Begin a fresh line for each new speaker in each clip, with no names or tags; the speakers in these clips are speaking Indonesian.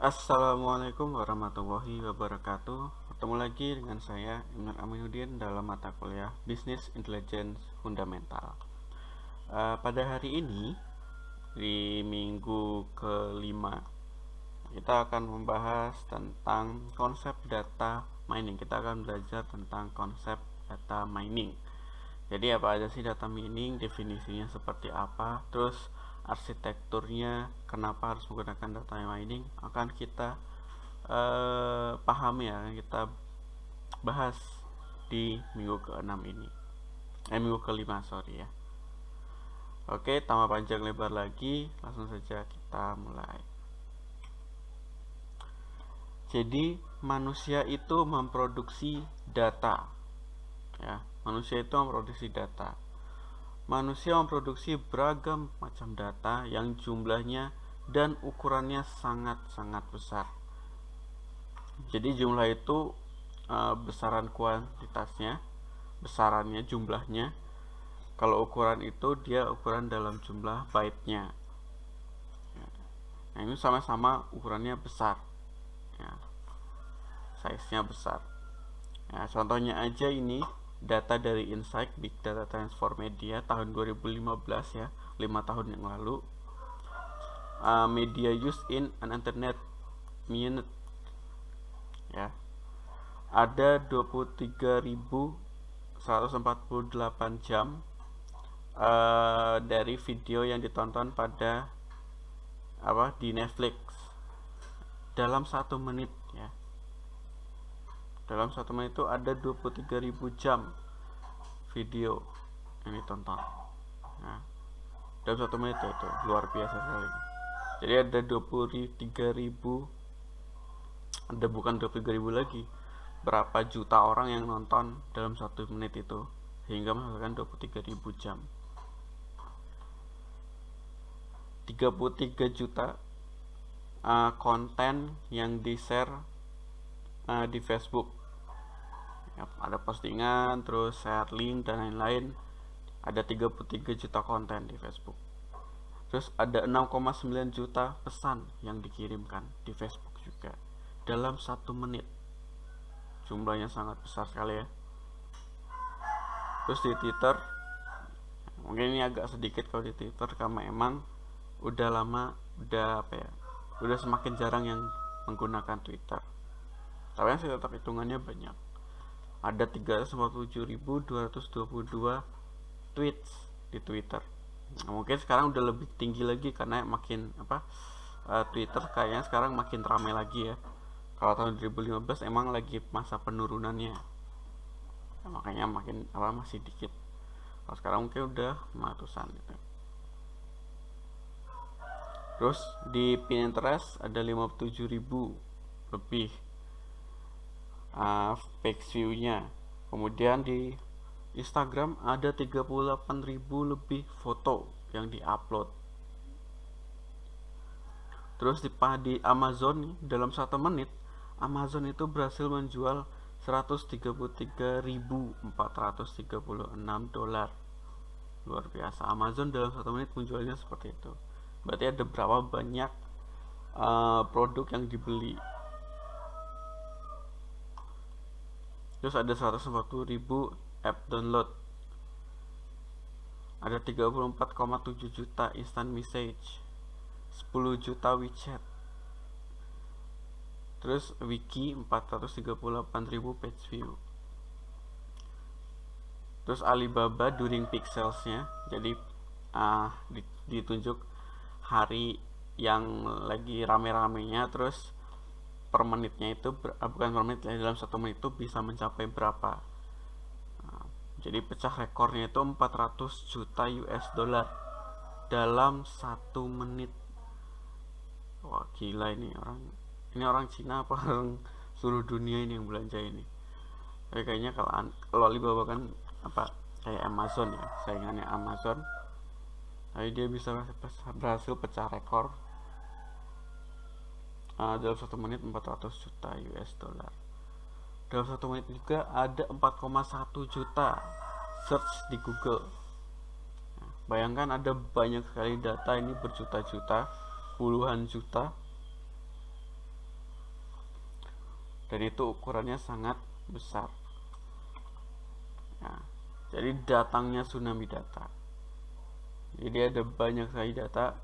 Assalamualaikum warahmatullahi wabarakatuh. Bertemu lagi dengan saya Imran Aminuddin dalam mata kuliah Business Intelligence Fundamental. Pada hari ini di minggu kelima kita akan membahas tentang konsep data mining. Kita akan belajar tentang konsep data mining. Jadi apa aja sih data mining, definisinya seperti apa, terus arsitekturnya, kenapa harus menggunakan data mining, akan kita pahami ya, kita bahas di minggu ke-6 ini. Minggu kelima, sorry ya. Oke, tanpa panjang lebar lagi, langsung saja kita mulai. Jadi, manusia itu memproduksi data. Ya, manusia itu memproduksi data. Manusia memproduksi beragam macam data yang jumlahnya dan ukurannya sangat-sangat besar. Jadi jumlah itu besaran kuantitasnya, besarannya, jumlahnya. Kalau ukuran itu dia ukuran dalam jumlah byte-nya. Nah, ini sama-sama ukurannya besar. Ya, size-nya besar. Ya, contohnya aja ini data dari Insight Big Data Transformedia tahun 2015 ya, 5 tahun yang lalu. Media used in an internet minute. Ya. Ada 23.148 jam dari video yang ditonton pada di Netflix dalam 1 menit ya. Dalam 1 menit itu ada 23.000 jam video yang ditonton. Nah, dalam 1 menit itu luar biasa sekali. Jadi ada 23.000, ada bukan 23.000 lagi, berapa juta orang yang nonton dalam 1 menit itu, hingga menghasilkan 23.000 jam. 33 juta konten yang di-share di Facebook. Ya, ada postingan, terus share link dan lain-lain. Ada 33 juta konten di Facebook. Terus ada 6,9 juta pesan yang dikirimkan di Facebook juga dalam 1 menit. Jumlahnya sangat besar sekali ya. Terus di Twitter, mungkin ini agak sedikit kalau di Twitter karena emang udah lama, udah semakin jarang yang menggunakan Twitter. Tapi yang tetap hitungannya banyak. Ada 357.222 tweets di Twitter. Nah, mungkin sekarang udah lebih tinggi lagi karena makin Twitter kayaknya sekarang makin ramai lagi ya. Kalau tahun 2015 emang lagi masa penurunannya, ya, makanya makin masih dikit. Kalau sekarang mungkin udah ratusan gitu. Terus di Pinterest ada 57.000 lebih page view-nya. Kemudian di Instagram ada 38.000 lebih foto yang diupload. Terus di Amazon nih, dalam 1 menit Amazon itu berhasil menjual 133.436 dolar. Luar biasa. Amazon dalam 1 menit menjualnya seperti itu. Berarti ada berapa banyak produk yang dibeli. Terus ada 140.000 app download. Ada 34,7 juta instant message, 10 juta WeChat. Terus Wiki 438.000 page view. Terus Alibaba during peak sales-nya, jadi ditunjuk hari yang lagi rame-ramenya, terus per menitnya itu bukan per menit, dalam 1 menit itu bisa mencapai berapa. Jadi pecah rekornya itu 400 juta US dollar dalam 1 menit. Wah, gila ini orang Cina apa orang seluruh dunia ini yang belanja ini. Tapi kayaknya kalau Alibaba kan kayak Amazon ya, saingannya Amazon. Tapi dia bisa berhasil pecah rekor dalam 1 menit 400 juta US dollar. Dalam 1 menit juga ada 4,1 juta search di Google. Nah, bayangkan ada banyak sekali data ini, berjuta-juta, puluhan juta dan itu ukurannya sangat besar ya. Jadi datangnya tsunami data, jadi ada banyak sekali data.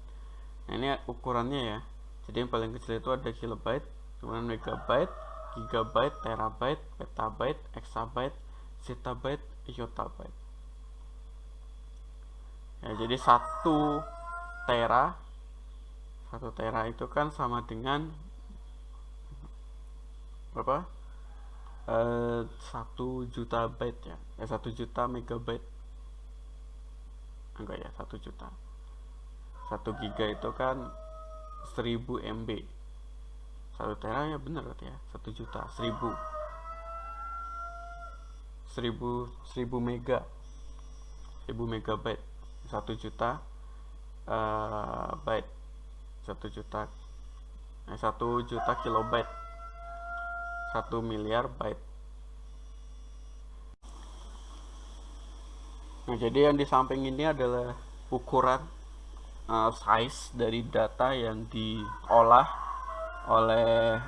Nah ini ukurannya ya, jadi yang paling kecil itu ada kilobyte, kemudian megabyte, gigabyte, terabyte, petabyte, exabyte, zettabyte, yottabyte ya. Jadi tera 1 tera itu kan sama dengan berapa? 1 juta byte ya, 1 juta megabyte, enggak ya, 1 juta. 1 giga itu kan 1000 MB. 1 tera ya bener berarti ya, 1 juta, 1000 mega, 1000 megabyte, 1 juta byte, 1 juta 1 juta kilobyte, 1 miliar byte. Nah jadi yang di samping ini adalah ukuran size dari data yang diolah oleh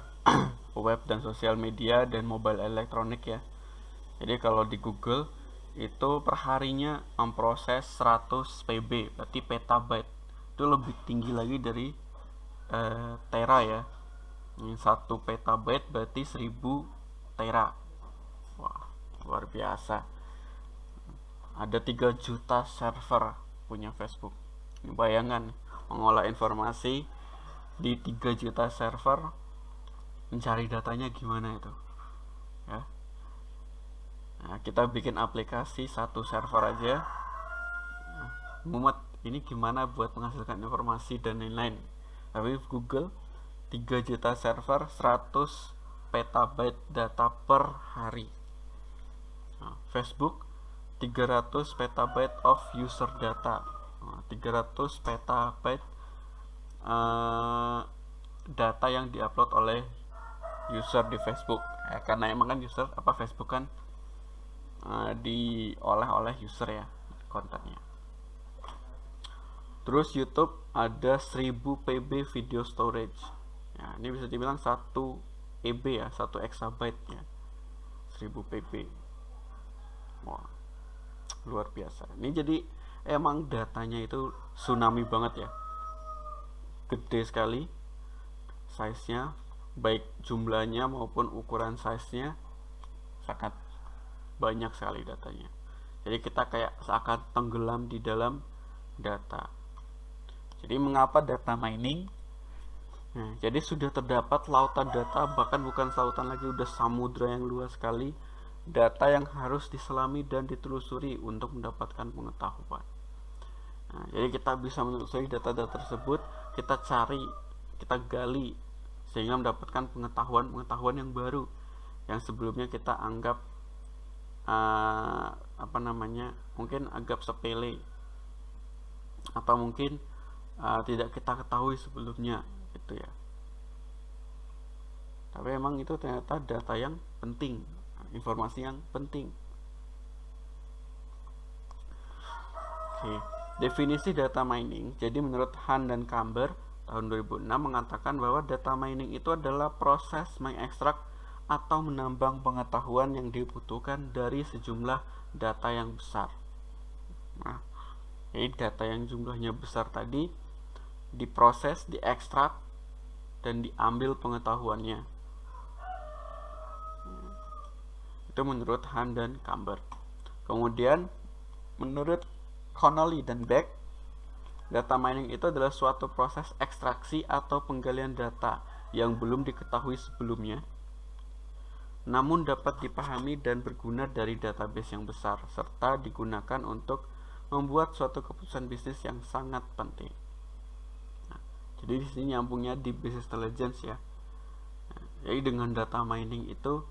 web dan sosial media dan mobile elektronik ya. Jadi kalau di Google itu perharinya memproses 100 PB, berarti petabyte. Itu lebih tinggi lagi dari tera ya. 1 petabyte berarti 1000 tera. Wah, luar biasa. Ada 3 juta server punya Facebook. Ini bayangan mengolah informasi di 3 juta server, mencari datanya gimana itu ya. Nah, kita bikin aplikasi 1 server aja mumet, ini gimana buat menghasilkan informasi dan lain-lain. Tapi Google 3 juta server, 100 petabyte data per hari. Nah, Facebook 300 petabyte of user data. Nah, 300 petabyte data yang diupload oleh user di Facebook ya, karena emang kan user Facebook kan diolah oleh user ya kontennya. Terus YouTube ada 1000 PB video storage ya, ini bisa dibilang 1 EB ya, 1 exabyte ya, 1000 PB. Wah, luar biasa. Ini jadi emang datanya itu tsunami banget ya, gede sekali size-nya, baik jumlahnya maupun ukuran size-nya sangat banyak sekali datanya. Jadi kita kayak seakan tenggelam di dalam data. Jadi mengapa data mining? Nah, jadi sudah terdapat lautan data, bahkan bukan lautan lagi, udah samudra yang luas sekali data yang harus diselami dan ditelusuri untuk mendapatkan pengetahuan. Nah, jadi kita bisa menelusuri data-data tersebut, kita cari, kita gali sehingga mendapatkan pengetahuan yang baru yang sebelumnya kita anggap mungkin anggap sepele atau mungkin tidak kita ketahui sebelumnya gitu ya. Tapi emang itu ternyata data yang penting, informasi yang penting. Oke, definisi data mining. Jadi menurut Han dan Camber tahun 2006 mengatakan bahwa data mining itu adalah proses mengekstrak atau menambang pengetahuan yang dibutuhkan dari sejumlah data yang besar. Nah, jadi data yang jumlahnya besar tadi diproses, diekstrak, dan diambil pengetahuannya. Itu menurut Han dan Camber. Kemudian menurut Connolly dan Beck, data mining itu adalah suatu proses ekstraksi atau penggalian data yang belum diketahui sebelumnya, namun dapat dipahami dan berguna dari database yang besar, serta digunakan untuk membuat suatu keputusan bisnis yang sangat penting. Nah, jadi di sini nyambungnya di business intelligence ya. Nah, jadi dengan data mining itu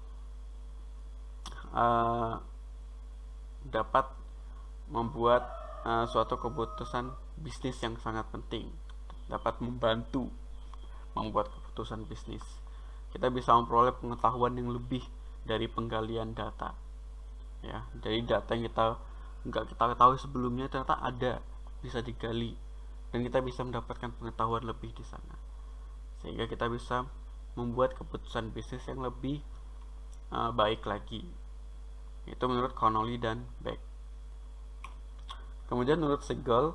dapat membuat suatu keputusan bisnis yang sangat penting, dapat membantu membuat keputusan bisnis. Kita bisa memperoleh pengetahuan yang lebih dari penggalian data ya. Jadi data yang nggak kita ketahui sebelumnya ternyata ada, bisa digali, dan kita bisa mendapatkan pengetahuan lebih di sana, sehingga kita bisa membuat keputusan bisnis yang lebih baik lagi. Itu menurut Connolly dan Beck. Kemudian menurut Siegel,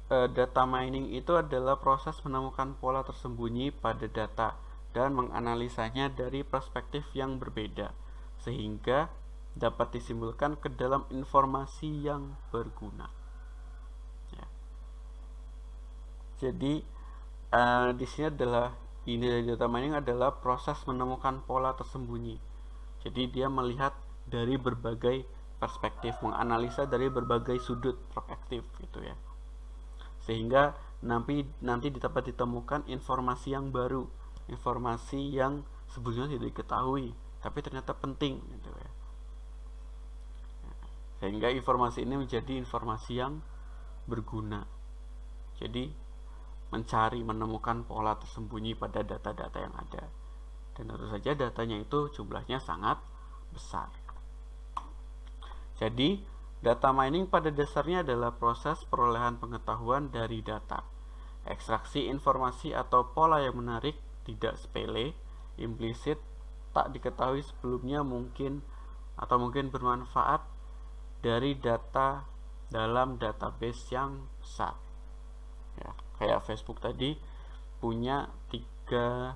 data mining itu adalah proses menemukan pola tersembunyi pada data dan menganalisanya dari perspektif yang berbeda sehingga dapat disimpulkan ke dalam informasi yang berguna. Ya. Jadi di sini adalah ini data mining adalah proses menemukan pola tersembunyi. Jadi dia melihat dari berbagai perspektif, menganalisa dari berbagai sudut perspektif gitu ya. Sehingga nanti dapat ditemukan informasi yang baru, informasi yang sebelumnya tidak diketahui tapi ternyata penting gitu ya. Sehingga informasi ini menjadi informasi yang berguna. Jadi menemukan pola tersembunyi pada data-data yang ada. Dan tentu saja datanya itu jumlahnya sangat besar. Jadi data mining pada dasarnya adalah proses perolehan pengetahuan dari data. Ekstraksi informasi atau pola yang menarik, tidak sepele, implisit, tak diketahui sebelumnya mungkin bermanfaat dari data dalam database yang besar. Ya, kayak Facebook tadi punya 300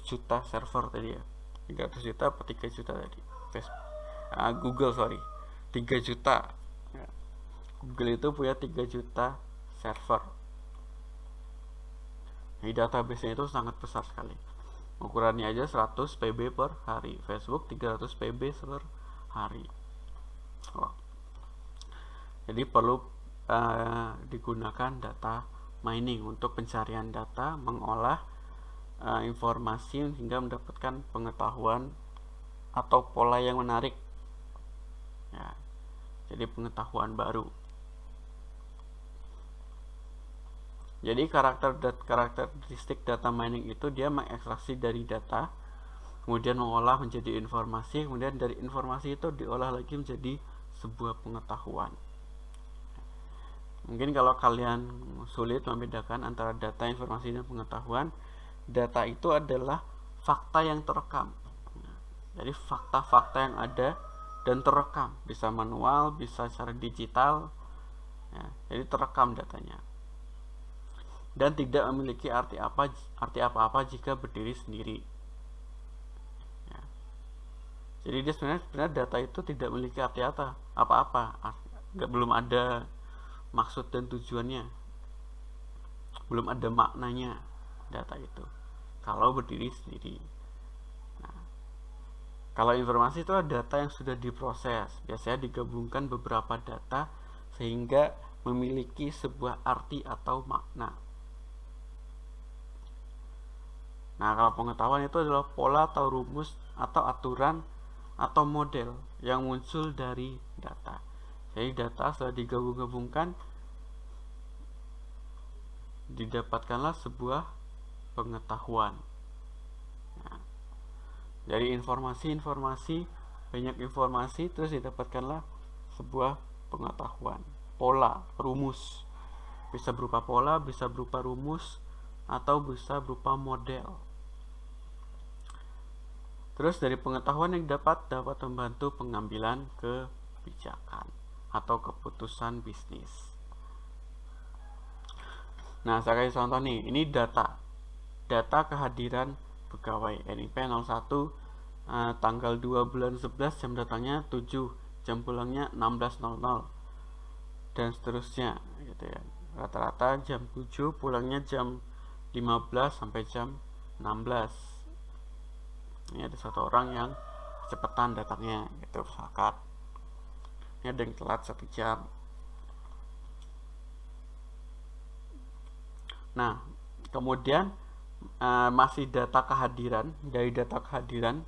juta server tadi ya. 300 juta atau 3 juta tadi. Google 3 juta. Ya. Google itu punya 3 juta server. Jadi database-nya itu sangat besar sekali. Ukurannya aja 100 PB per hari. Facebook 300 PB per hari. Jadi perlu digunakan data mining untuk pencarian data, mengolah informasi hingga mendapatkan pengetahuan atau pola yang menarik. Ya, jadi pengetahuan baru. Jadi karakteristik data mining itu dia mengekstraksi dari data, kemudian mengolah menjadi informasi, kemudian dari informasi itu diolah lagi menjadi sebuah pengetahuan. Mungkin kalau kalian sulit membedakan antara data, informasi, dan pengetahuan, data itu adalah fakta yang terekam. Jadi fakta-fakta yang ada dan terekam, bisa manual, bisa secara digital, ya, jadi terekam datanya. Dan tidak memiliki arti apa-apa jika berdiri sendiri. Ya. Jadi dia sebenarnya data itu tidak memiliki arti apa-apa, belum ada maksud dan tujuannya, belum ada maknanya data itu kalau berdiri sendiri. Nah, kalau informasi itu adalah data yang sudah diproses, biasanya digabungkan beberapa data sehingga memiliki sebuah arti atau makna. Nah, kalau pengetahuan itu adalah pola atau rumus atau aturan atau model yang muncul dari data. Jadi data setelah digabung-gabungkan didapatkanlah sebuah pengetahuan. Nah, dari informasi, banyak informasi, terus didapatkanlah sebuah pengetahuan. Pola, rumus. Bisa berupa pola, bisa berupa rumus, atau bisa berupa model. Terus dari pengetahuan yang dapat membantu pengambilan kebijakan atau keputusan bisnis. Nah, saya kasih contoh nih, ini data kehadiran pegawai NIP 01 tanggal 2 bulan 11, jam datangnya 7, jam pulangnya 16.00 dan seterusnya gitu ya. Rata-rata jam 7, pulangnya jam 15 sampai jam 16. Ini ada satu orang yang kecepatan datangnya gitu, misalkan ini ada yang telat 1 jam. Nah, kemudian masih data kehadiran. Dari data kehadiran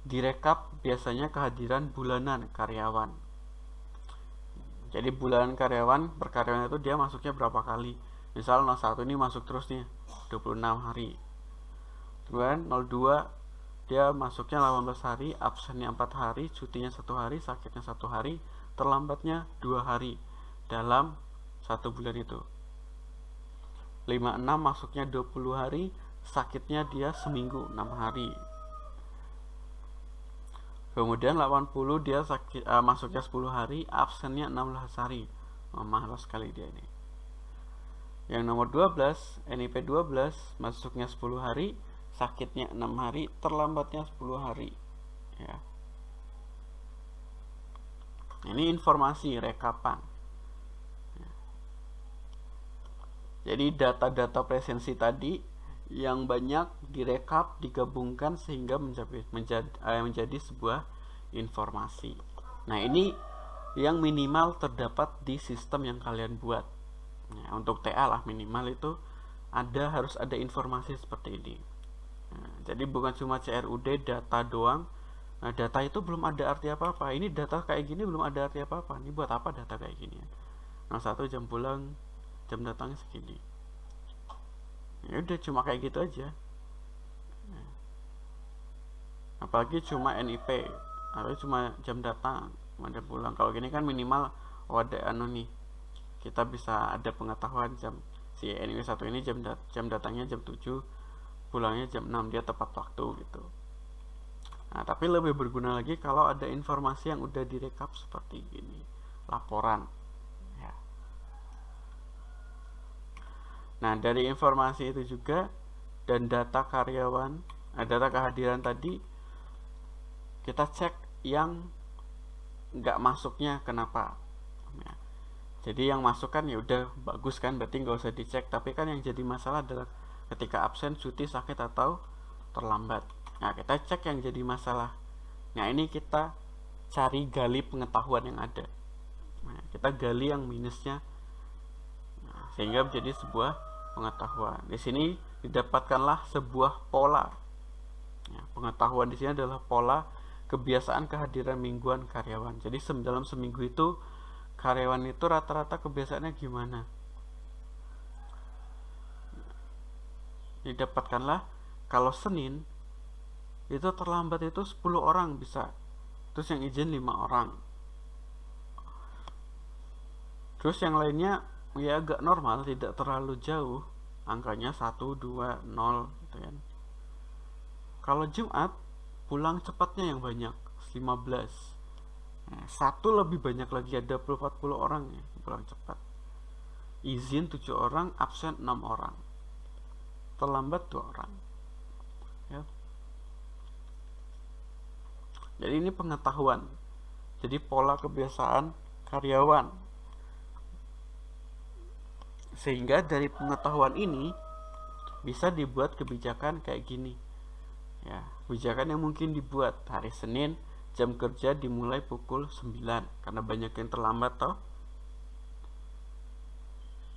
direkap biasanya kehadiran bulanan karyawan. Jadi bulanan karyawan per karyawan itu dia masuknya berapa kali. Misal 01 ini masuk terus nih 26 hari. Kemudian 02 dia masuknya 18 hari, absennya 4 hari, cutinya 1 hari, sakitnya 1 hari, terlambatnya 2 hari dalam 1 bulan itu. 56 masuknya 20 hari, sakitnya dia seminggu 6 hari. Kemudian 80 dia masuknya 10 hari, absennya 16 hari. Malas sekali dia ini. Yang nomor 12, NIP 12, masuknya 10 hari, sakitnya 6 hari, terlambatnya 10 hari. Ya. Ini informasi rekapan. Ya. Jadi data-data presensi tadi yang banyak direkap, digabungkan sehingga menjadi sebuah informasi. Nah, ini yang minimal terdapat di sistem yang kalian buat. Nah, untuk TA lah minimal itu harus ada informasi seperti ini. Nah, jadi bukan cuma CRUD data doang. Nah, data itu belum ada arti apa-apa. Ini data kayak gini belum ada arti apa-apa. Ini buat apa data kayak gini? Nah, 1 jam pulang, jam datangnya segini. Ya udah cuma kayak gitu aja. Nah, apalagi cuma NIP atau cuma jam datang, jam pulang. Kalau gini kan minimal ada nih. Kita bisa ada pengetahuan jam si NIP 1 ini jam datangnya jam 7, pulangnya jam 6, dia tepat waktu gitu. Nah, tapi lebih berguna lagi kalau ada informasi yang udah direkap seperti ini, laporan. Ya. Nah, dari informasi itu juga dan data karyawan, data kehadiran tadi, kita cek yang nggak masuknya kenapa. Ya. Jadi yang masuk kan ya udah bagus kan, berarti nggak usah dicek. Tapi kan yang jadi masalah adalah ketika absen, cuti, sakit atau terlambat. Nah, kita cek yang jadi masalah. Nah, ini kita cari gali pengetahuan yang ada. Nah, kita gali yang minusnya, sehingga menjadi sebuah pengetahuan. Di sini didapatkanlah sebuah pola. Ya, pengetahuan di sini adalah pola kebiasaan kehadiran mingguan karyawan. Jadi dalam seminggu itu karyawan itu rata-rata kebiasaannya gimana? Didapatkanlah kalau Senin itu terlambat itu 10 orang bisa, terus yang izin 5 orang, terus yang lainnya ya agak normal, tidak terlalu jauh angkanya 1, 2, 0 gitu kan. Kalau Jumat pulang cepatnya yang banyak 15, satu lebih banyak lagi, ada 40 orang ya pulang cepat. Izin 7 orang, absen 6 orang, terlambat 2 orang ya. Jadi ini pengetahuan, jadi pola kebiasaan karyawan, sehingga dari pengetahuan ini bisa dibuat kebijakan kayak gini ya. Kebijakan yang mungkin dibuat hari Senin, jam kerja dimulai pukul 9 karena banyak yang terlambat toh.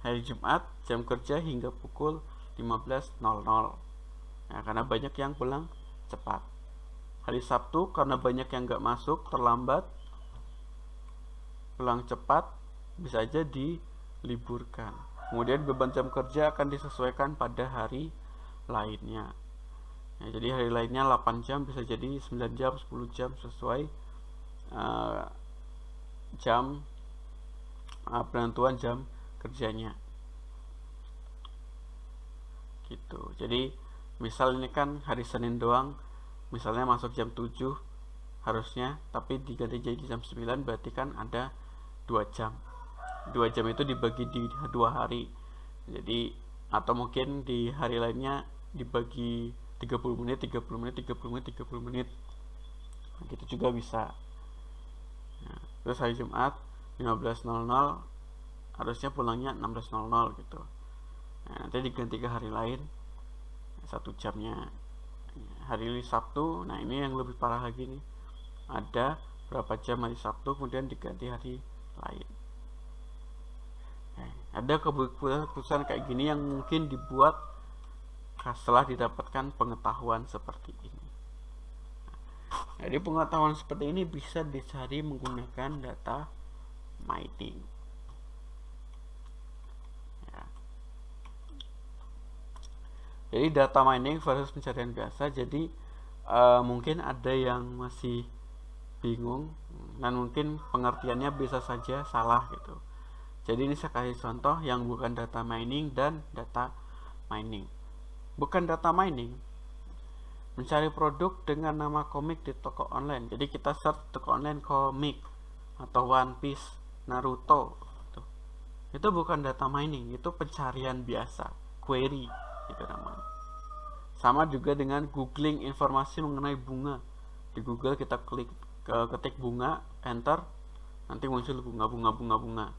Hari Jumat jam kerja hingga pukul 15.00 ya, karena banyak yang pulang cepat. Hari Sabtu karena banyak yang gak masuk, terlambat, pulang cepat, bisa aja diliburkan. Kemudian beban jam kerja akan disesuaikan pada hari lainnya ya, jadi hari lainnya 8 jam bisa jadi 9 jam, 10 jam sesuai jam penentuan jam kerjanya gitu. Jadi misal ini kan hari Senin doang, misalnya masuk jam 7 harusnya, tapi diganti jadi jam 9, berarti kan ada 2 jam. 2 jam itu dibagi di 2 hari. Jadi atau mungkin di hari lainnya dibagi 30 menit, 30 menit, 30 menit, 30 menit. Nah, gitu juga bisa. Nah, terus hari Jumat 15.00 harusnya pulangnya 16.00 gitu. Nah, nanti diganti ke hari lain 1 jamnya. Hari Sabtu, nah ini yang lebih parah lagi nih, ada berapa jam hari Sabtu kemudian diganti hari lain. Ada keputusan kayak gini yang mungkin dibuat setelah didapatkan pengetahuan seperti ini. Jadi pengetahuan seperti ini bisa dicari menggunakan data mining ya. Jadi data mining versus pencarian biasa. Jadi mungkin ada yang masih bingung dan mungkin pengertiannya bisa saja salah gitu. Jadi ini saya kasih contoh yang bukan data mining dan data mining. Bukan data mining. mencari produk dengan nama komik di toko online. Jadi kita search toko online komik atau One Piece, Naruto. Itu bukan data mining, itu pencarian biasa, query itu namanya. Sama juga dengan googling informasi mengenai bunga. Di Google kita ketik bunga, enter, nanti muncul bunga.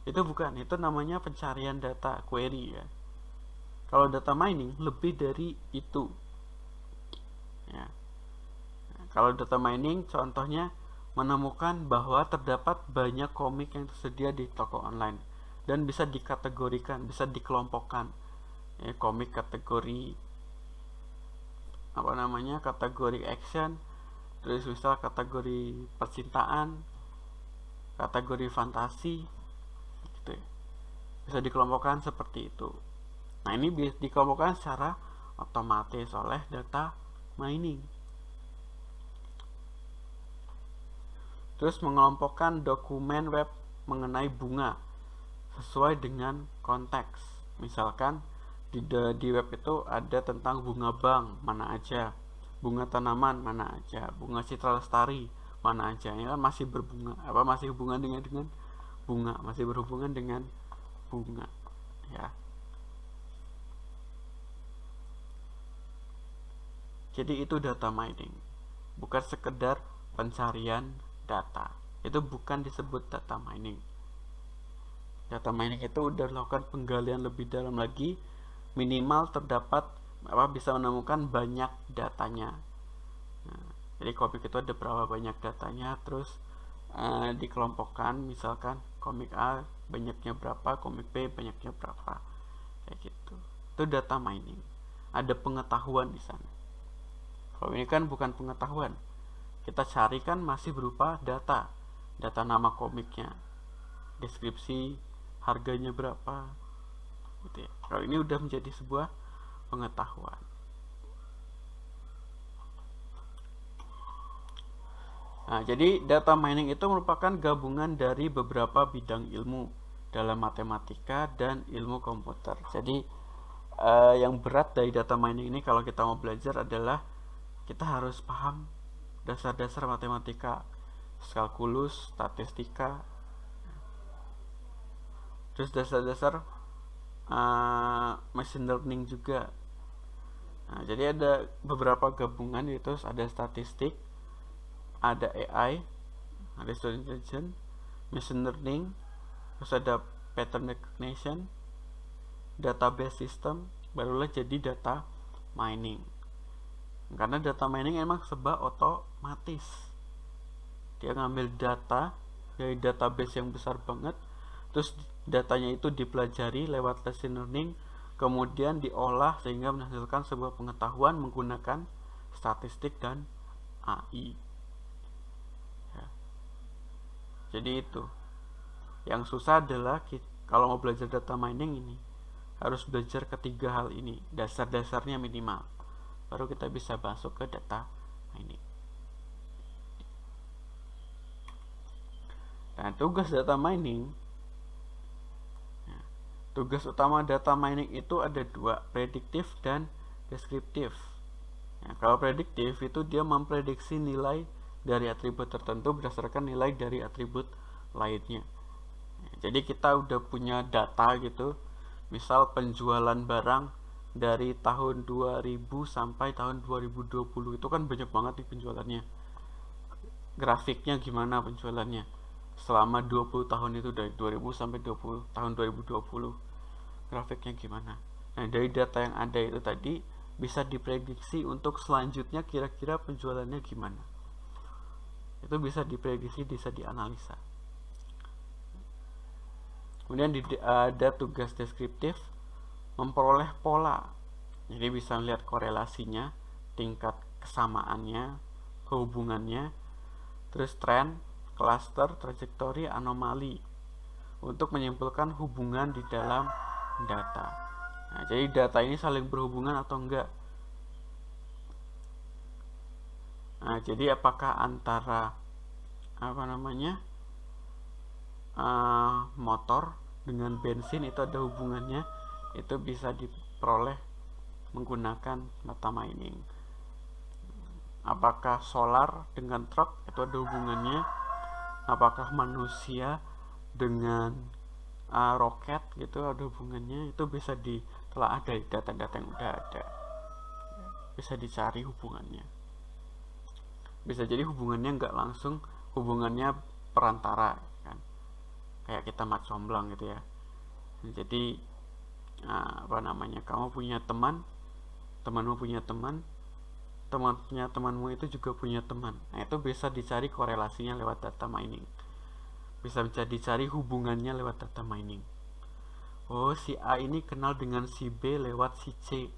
Itu bukan, itu namanya pencarian data, query ya. Kalau data mining lebih dari itu. Ya. Kalau data mining contohnya menemukan bahwa terdapat banyak komik yang tersedia di toko online dan bisa dikategorikan, bisa dikelompokkan. Ya, komik kategori kategori action, terus misal kategori percintaan, kategori fantasi gitu ya. Bisa dikelompokkan seperti itu. Nah, ini bisa dikelompokkan secara otomatis oleh data mining. Terus mengelompokkan dokumen web mengenai bunga sesuai dengan konteks. Misalkan di web itu ada tentang bunga bank mana aja, bunga tanaman mana aja, bunga citra lestari mana aja. Ya kan masih berhubungan dengan bunga, masih berhubungan dengan bunga ya. Jadi itu data mining, bukan sekedar pencarian data. Itu bukan disebut data mining. Data mining itu udah melakukan penggalian lebih dalam lagi, minimal terdapat bisa menemukan banyak datanya. Nah, jadi komik itu ada berapa banyak datanya, terus dikelompokkan, misalkan komik A banyaknya berapa, komik B banyaknya berapa, kayak gitu. Itu data mining. Ada pengetahuan di sana. Kalau ini kan bukan pengetahuan, kita cari kan masih berupa data nama komiknya, deskripsi, harganya berapa gitu ya. Kalau ini udah menjadi sebuah pengetahuan. Nah, jadi data mining itu merupakan gabungan dari beberapa bidang ilmu dalam matematika dan ilmu komputer. Jadi yang berat dari data mining ini kalau kita mau belajar adalah kita harus paham dasar-dasar matematika, kalkulus, statistika, terus dasar-dasar machine learning juga. Nah, jadi ada beberapa gabungan, yaitu ada statistik, ada AI, ada student intelligence, machine learning, terus ada pattern recognition, database system, barulah jadi data mining. Karena data mining emang serba otomatis. Dia ngambil data dari database yang besar banget, terus datanya itu dipelajari lewat machine learning, kemudian diolah sehingga menghasilkan sebuah pengetahuan menggunakan statistik dan AI ya. Jadi itu yang susah adalah kalau mau belajar data mining ini harus belajar ketiga hal ini, dasar-dasarnya minimal, baru kita bisa masuk ke data mining. Nah, tugas data mining, tugas utama data mining itu ada dua, prediktif dan deskriptif. Ya, kalau prediktif itu dia memprediksi nilai dari atribut tertentu berdasarkan nilai dari atribut lainnya. Ya, jadi kita udah punya data gitu, misal penjualan barang dari tahun 2000 sampai tahun 2020 itu kan banyak banget nih penjualannya. Grafiknya gimana penjualannya selama 20 tahun itu, dari 2000 sampai tahun 2020, grafiknya gimana. Nah, dari data yang ada itu tadi bisa diprediksi untuk selanjutnya kira-kira penjualannya gimana. Itu bisa diprediksi, bisa dianalisa. Kemudian ada tugas deskriptif, memperoleh pola. Jadi bisa melihat korelasinya, tingkat kesamaannya, kehubungannya, terus tren, cluster, trajektori, anomali, untuk menyimpulkan hubungan di dalam data. Nah, jadi data ini saling berhubungan atau enggak. Nah, jadi apakah antara motor dengan bensin itu ada hubungannya, itu bisa diperoleh menggunakan data mining. apakah solar dengan truk itu ada hubungannya, apakah manusia dengan roket gitu ada hubungannya. Itu bisa ditelaah dari data-data yang udah ada, bisa dicari hubungannya. Bisa jadi hubungannya nggak langsung, hubungannya perantara kan, kayak kita mat comblang gitu ya. Jadi kamu punya teman, temanmu punya teman, temannya temanmu itu juga punya teman. Nah, itu bisa dicari korelasinya lewat data mining, bisa dicari hubungannya lewat data mining. Oh, si A ini kenal dengan si B lewat si C.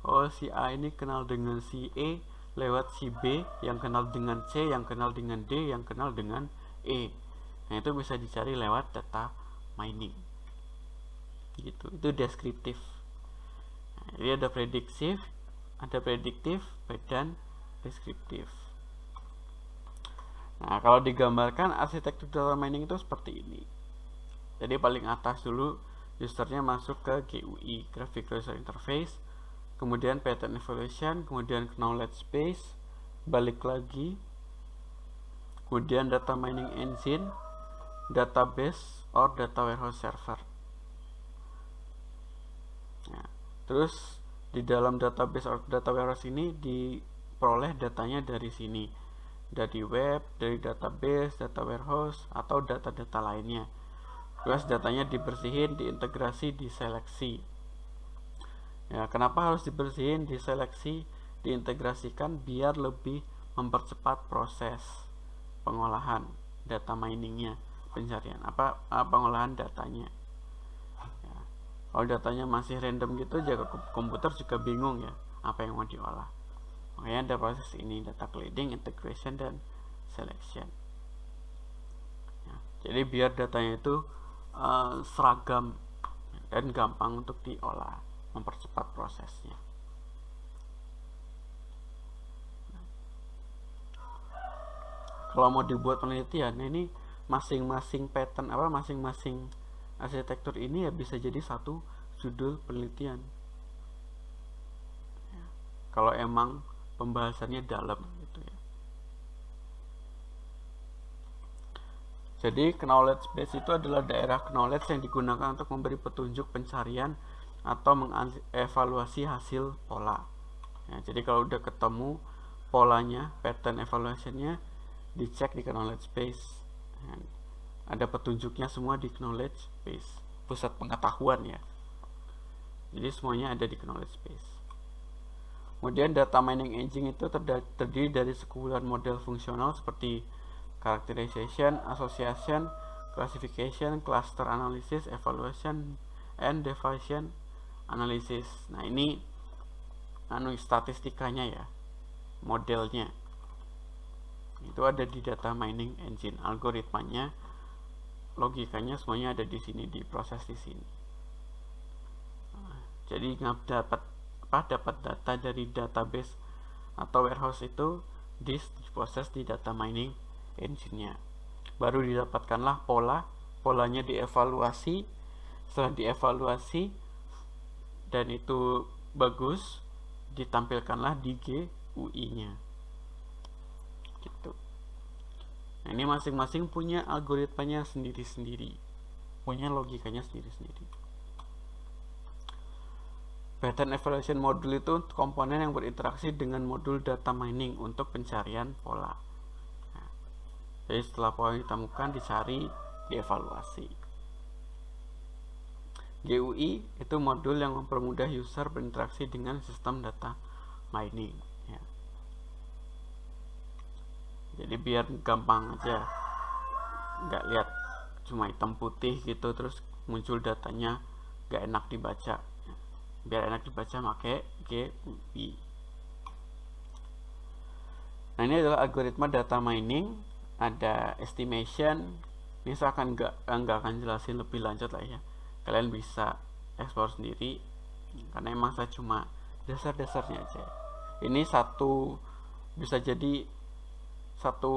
Oh, si A ini kenal dengan si E lewat si B, yang kenal dengan C, yang kenal dengan D, yang kenal dengan E. Nah, itu bisa dicari lewat data mining. Gitu. Itu deskriptif. Nah, jadi ada prediktif, dan deskriptif. Nah, kalau digambarkan arsitektur data mining itu seperti ini. Jadi paling atas dulu usernya masuk ke GUI, Graphic User Interface, kemudian pattern evaluation, kemudian knowledge base, balik lagi, kemudian data mining engine, database or data warehouse server. Nah, terus di dalam database or data warehouse ini diperoleh datanya dari sini, dari web, dari database, data warehouse, atau data-data lainnya. Terus datanya dibersihin, diintegrasi, diseleksi. Ya, kenapa harus dibersihin, diseleksi, diintegrasikan? Biar lebih mempercepat proses pengolahan data miningnya, pencarian pengolahan datanya. Ya, kalau datanya masih random gitu, jaga komputer juga bingung ya apa yang mau diolah. Makanya ada proses ini, data cleaning, integration, dan selection. Ya, jadi biar datanya itu seragam dan gampang untuk diolah, mempercepat prosesnya. Kalau mau dibuat penelitian, ini masing-masing pattern masing-masing arsitektur ini ya bisa jadi satu judul penelitian. Ya, kalau emang pembahasannya dalam gitu ya. Jadi knowledge base itu adalah daerah knowledge yang digunakan untuk memberi petunjuk pencarian atau mengevaluasi hasil pola. Ya, jadi kalau udah ketemu polanya, pattern evaluationnya, dicek di knowledge base. Ya, ada petunjuknya semua di knowledge base, pusat pengetahuan ya. Jadi semuanya ada di knowledge base. Kemudian data mining engine itu terdiri dari sekumpulan model fungsional seperti characterization, association, classification, cluster analysis, evaluation, and deviation analysis. Nah, ini statistikanya ya, modelnya itu ada di data mining engine. Algoritmanya, logikanya semuanya ada di sini, diproses di sini. Jadi dapat data dari database atau warehouse itu diproses di data mining engine-nya. Baru didapatkanlah polanya dievaluasi. Setelah dievaluasi dan itu bagus, ditampilkanlah di GUI-nya. Gitu. Nah, ini masing-masing punya algoritmanya sendiri-sendiri, punya logikanya sendiri-sendiri. Pattern evaluation module itu komponen yang berinteraksi dengan modul data mining untuk pencarian pola. Jadi setelah pola ditemukan, dicari, dievaluasi. GUI itu modul yang mempermudah user berinteraksi dengan sistem data mining ya. Jadi biar gampang aja, nggak lihat cuma hitam putih gitu terus muncul datanya nggak enak dibaca. Biar enak dibaca pakai GUI. Nah, ini adalah algoritma data mining. Ada estimation. Ini saya nggak akan jelasin lebih lanjut lah ya. Kalian bisa explore sendiri karena emang saya cuma dasar-dasarnya aja. Ini bisa jadi satu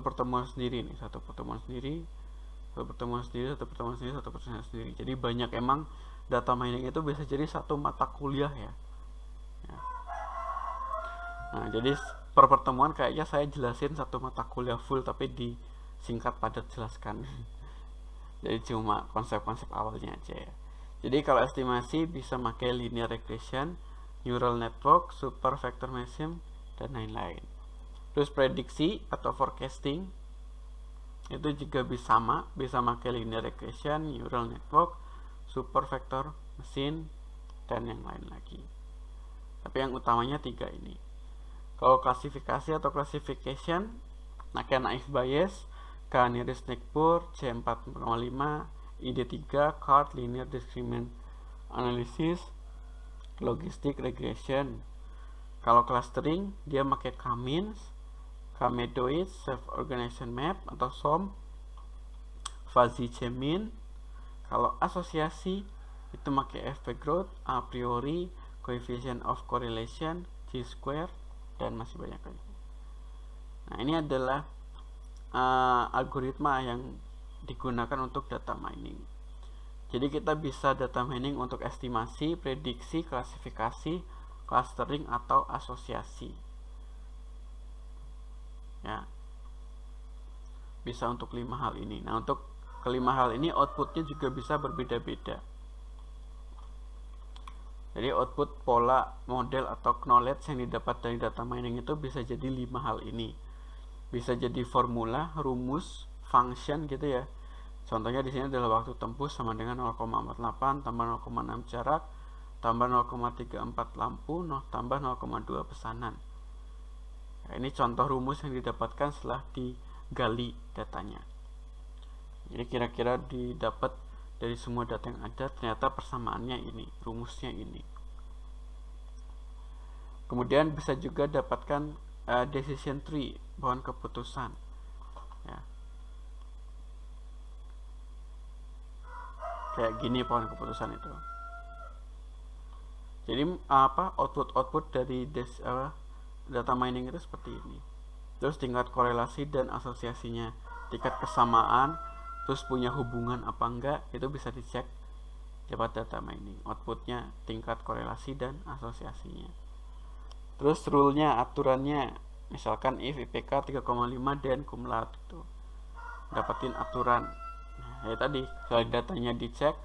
pertemuan sendiri nih, satu pertemuan sendiri. Jadi banyak emang data mining itu bisa jadi satu mata kuliah ya. Nah, jadi per pertemuan kayaknya saya jelasin satu mata kuliah full, tapi disingkat padat jelaskan. Jadi cuma konsep-konsep awalnya aja ya. Jadi kalau estimasi bisa pakai linear regression, neural network, super vector machine, dan lain-lain. Terus prediksi atau forecasting itu juga bisa pakai linear regression, neural network, super vector machine, dan yang lain lagi. Tapi yang utamanya 3 ini. Kalau klasifikasi atau classification, pakai naive bayes, K-nearest neighbor, C4,5, ID3, CART, linear discriminant analysis, logistic regression. Kalau clustering, dia pakai K-means, K-medoid, self-organization map atau SOM, fuzzy K-mean. Kalau asosiasi, itu pakai effect growth, a priori, coefficient of correlation, G-square, dan masih banyak lagi. Nah, ini adalah algoritma yang digunakan untuk data mining. Jadi kita bisa data mining untuk estimasi, prediksi, klasifikasi, clustering, atau asosiasi. Ya, bisa untuk 5 hal ini. Nah, untuk kelima hal ini outputnya juga bisa berbeda-beda. Jadi output pola, model, atau knowledge yang didapat dari data mining itu bisa jadi 5 hal ini. Bisa jadi formula, rumus, function gitu ya. Contohnya di sini adalah waktu tempuh sama dengan 0,48 tambah 0,6 jarak tambah 0,34 lampu tambah 0,2 pesanan. Nah, ini contoh rumus yang didapatkan setelah digali datanya. Jadi kira-kira didapat dari semua data yang ada, ternyata persamaannya ini, rumusnya ini. Kemudian bisa juga dapatkan decision tree, pohon keputusan. Ya. Kayak gini pohon keputusan itu. Jadi output dari data mining itu seperti ini. Terus tingkat korelasi dan asosiasinya, tingkat kesamaan, terus punya hubungan apa enggak, itu bisa dicek lewat data mining. Outputnya tingkat korelasi dan asosiasinya. Terus rule-nya, aturannya, misalkan if IPK 3,5 dan cum laude itu dapatin aturan. Nah, ya tadi kalau datanya dicek,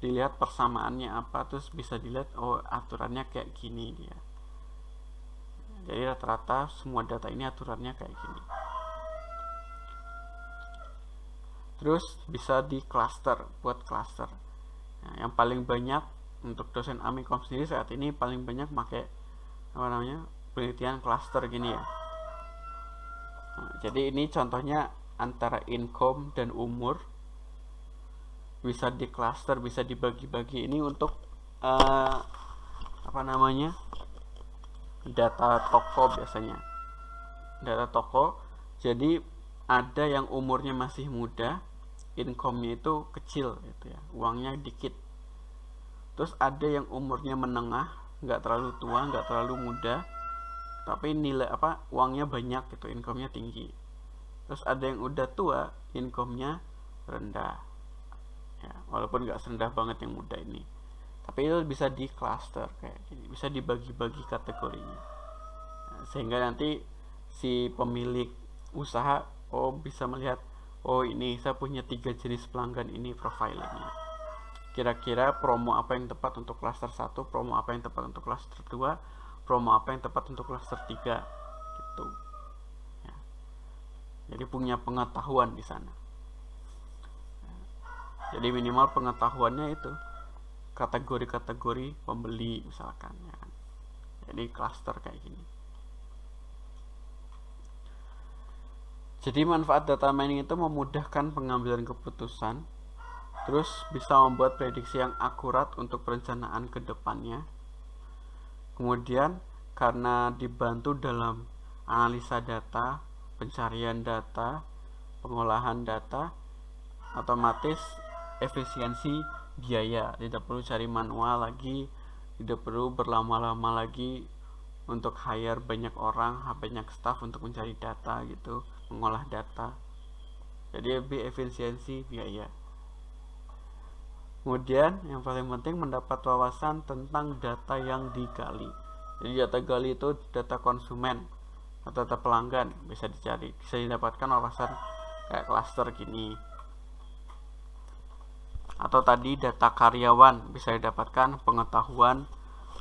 dilihat persamaannya apa, terus bisa dilihat oh aturannya kayak gini dia. Jadi rata-rata semua data ini aturannya kayak gini. Terus bisa di cluster, buat cluster. Nah, yang paling banyak untuk dosen Amikom sendiri saat ini paling banyak pakai penelitian cluster gini ya. Nah, jadi ini contohnya antara income dan umur, bisa di cluster, bisa dibagi-bagi. Ini untuk data toko biasanya, data toko. Jadi ada yang umurnya masih muda, income-nya itu kecil gitu ya, uangnya dikit. Terus ada yang umurnya menengah, nggak terlalu tua, nggak terlalu muda, tapi nilai uangnya banyak gitu, income-nya tinggi. Terus ada yang udah tua, income-nya rendah ya, walaupun nggak serendah banget yang muda ini, tapi itu bisa di cluster kayak gini, bisa dibagi-bagi kategorinya. Nah, sehingga nanti si pemilik usaha bisa melihat ini saya punya 3 jenis pelanggan ini profilingnya. Kira-kira promo apa yang tepat untuk cluster 1, promo apa yang tepat untuk cluster 2, promo apa yang tepat untuk cluster 3 gitu. Ya. Jadi punya pengetahuan di sana. Jadi minimal pengetahuannya itu kategori-kategori pembeli misalkan ya kan. Jadi cluster kayak gini. Jadi manfaat data mining itu memudahkan pengambilan keputusan, terus bisa membuat prediksi yang akurat untuk perencanaan ke depannya. Kemudian karena dibantu dalam analisa data, pencarian data, pengolahan data, otomatis efisiensi biaya, tidak perlu cari manual lagi, tidak perlu berlama-lama lagi untuk hire banyak orang, banyak staff untuk mencari data gitu, mengolah data. Jadi lebih efisiensi biaya. Kemudian yang paling penting mendapat wawasan tentang data yang digali. Jadi data gali itu data konsumen atau data pelanggan, bisa dicari, bisa didapatkan wawasan kayak klaster gini. Atau tadi data karyawan, bisa didapatkan pengetahuan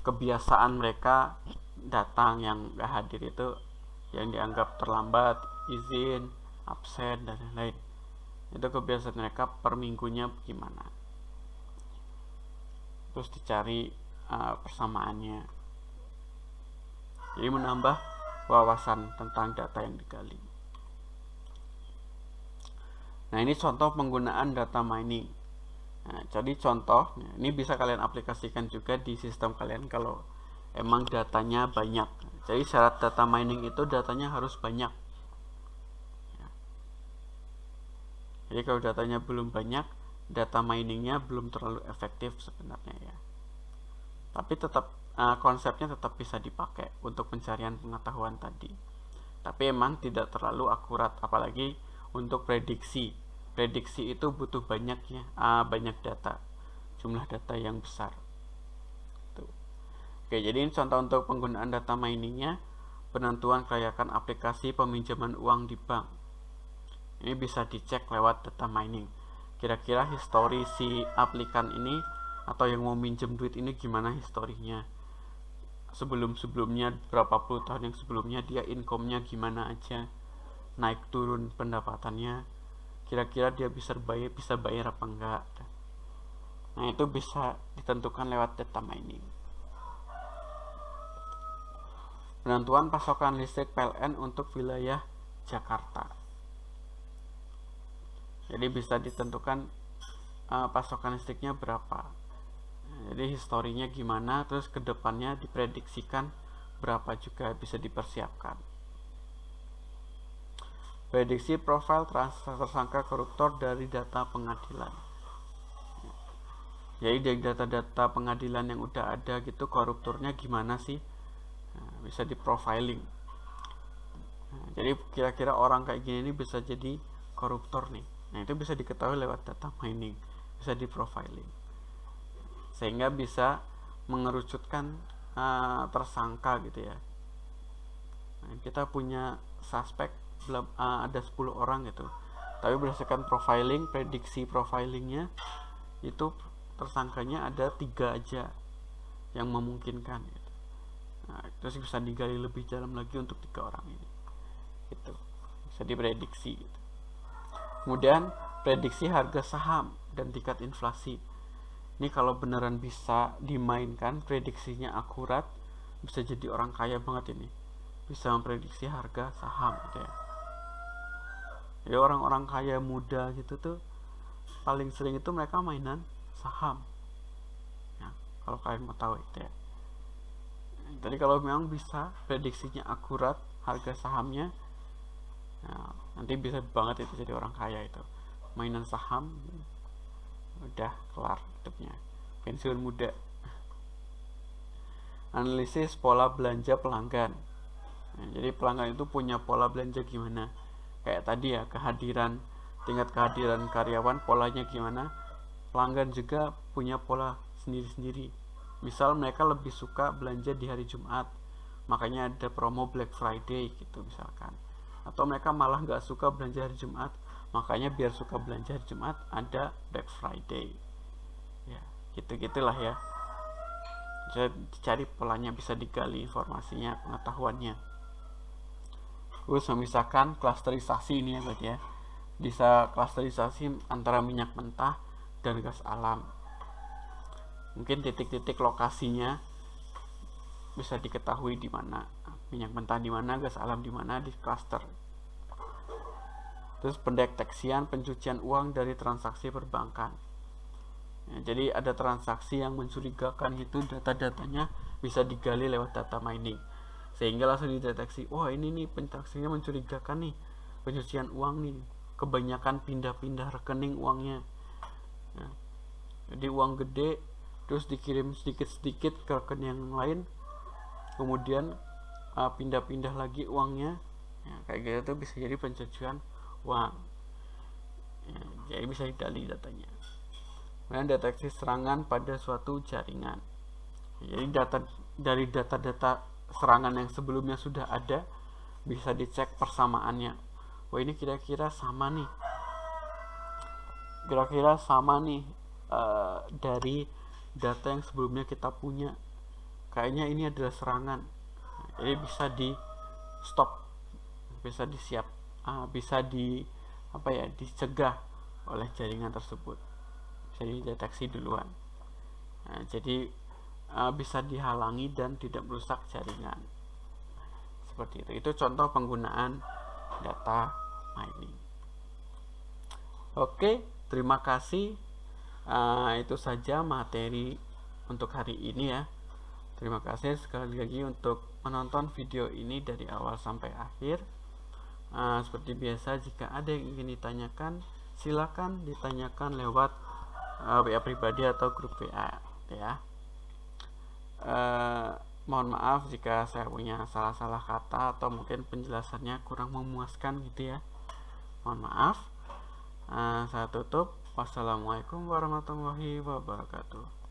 kebiasaan mereka datang, yang gak hadir itu yang dianggap terlambat, izin, absen, dan lain-lain. Itu kebiasaan mereka per minggunya gimana. Terus dicari persamaannya. Jadi menambah wawasan tentang data yang digali. Nah, ini contoh penggunaan data mining. Nah, jadi contoh, ini bisa kalian aplikasikan juga di sistem kalian kalau emang datanya banyak. Jadi syarat data mining itu datanya harus banyak. Jadi kalau datanya belum banyak, data miningnya belum terlalu efektif sebenarnya ya. Tapi tetap konsepnya tetap bisa dipakai untuk pencarian pengetahuan tadi. Tapi emang tidak terlalu akurat, apalagi untuk prediksi. Prediksi itu butuh banyak data, jumlah data yang besar. Tuh. Oke, jadi ini contoh untuk penggunaan data miningnya. Penentuan kelayakan aplikasi peminjaman uang di bank. Ini bisa dicek lewat data mining. Kira-kira histori si aplikan ini atau yang mau minjem duit ini gimana historinya. Sebelum-sebelumnya, berapa puluh tahun yang sebelumnya dia income-nya gimana aja, naik turun pendapatannya, kira-kira dia bisa bayar apa enggak. Nah, itu bisa ditentukan lewat data mining. Penentuan pasokan listrik PLN untuk wilayah Jakarta. Jadi bisa ditentukan pasokan listriknya berapa. Jadi historinya gimana, terus kedepannya diprediksikan berapa juga bisa dipersiapkan. Prediksi profil tersangka koruptor dari data pengadilan. Jadi dari data-data pengadilan yang udah ada gitu, koruptornya gimana sih, bisa diprofiling. Jadi kira-kira orang kayak gini ini bisa jadi koruptor nih. Nah, itu bisa diketahui lewat data mining, bisa diprofiling, sehingga bisa mengerucutkan tersangka gitu ya. Nah, kita punya suspek ada 10 orang gitu, tapi berdasarkan profiling, prediksi profilingnya itu tersangkanya ada 3 aja yang memungkinkan gitu. Nah, terus bisa digali lebih dalam lagi untuk 3 orang ini gitu, bisa diprediksi gitu. Kemudian prediksi harga saham dan tingkat inflasi. Ini kalau beneran bisa dimainkan, prediksinya akurat, bisa jadi orang kaya banget ini. Bisa memprediksi harga saham gitu ya. Jadi orang-orang kaya muda gitu tuh paling sering itu mereka mainan saham. Ya, kalau kalian mau tahu itu ya. Jadi kalau memang bisa prediksinya akurat harga sahamnya, nah, nanti bisa banget itu jadi orang kaya itu. Mainan saham udah kelar hidupnya, pensiun muda. Analisis pola belanja pelanggan. Nah, jadi pelanggan itu punya pola belanja gimana, kayak tadi ya, tingkat kehadiran karyawan polanya gimana. Pelanggan juga punya pola sendiri-sendiri. Misal mereka lebih suka belanja di hari Jumat, makanya ada promo Black Friday gitu misalkan. Atau mereka malah nggak suka belanja hari Jumat, makanya biar suka belanja hari Jumat ada Black Friday. Ya, gitu-gitulah ya. Bisa dicari polanya, bisa digali informasinya, pengetahuannya. Terus memisahkan klasterisasi ini ya berarti ya. Bisa klasterisasi antara minyak mentah dan gas alam. Mungkin titik-titik lokasinya bisa diketahui di mana, minyak mentah di mana, gas alam di mana, di klaster. Terus pendeteksian pencucian uang dari transaksi perbankan. Ya, jadi ada transaksi yang mencurigakan gitu, data-datanya bisa digali lewat data mining, sehingga langsung dideteksi, wah ini nih transaksinya mencurigakan nih, pencucian uang nih, kebanyakan pindah-pindah rekening uangnya. Ya, jadi uang gede terus dikirim sedikit-sedikit ke rekening yang lain, kemudian pindah-pindah lagi uangnya. Ya, kayak gitu tuh bisa jadi pencucian uang. Ya, jadi bisa digali datanya. Kemudian deteksi serangan pada suatu jaringan. Jadi dari data-data serangan yang sebelumnya sudah ada, bisa dicek persamaannya. Wah, ini kira-kira sama nih, dari data yang sebelumnya kita punya. Kayaknya ini adalah serangan. Jadi bisa di stop, bisa bisa dicegah oleh jaringan tersebut, bisa dideteksi duluan. Jadi bisa dihalangi dan tidak merusak jaringan. Seperti itu. Itu contoh penggunaan data mining. Oke, terima kasih. Itu saja materi untuk hari ini ya. Terima kasih sekali lagi untuk menonton video ini dari awal sampai akhir. Seperti biasa, jika ada yang ingin ditanyakan, silakan ditanyakan lewat WA pribadi atau grup WA ya. Mohon maaf jika saya punya salah-salah kata atau mungkin penjelasannya kurang memuaskan gitu ya. Mohon maaf. Saya tutup. Wassalamualaikum warahmatullahi wabarakatuh.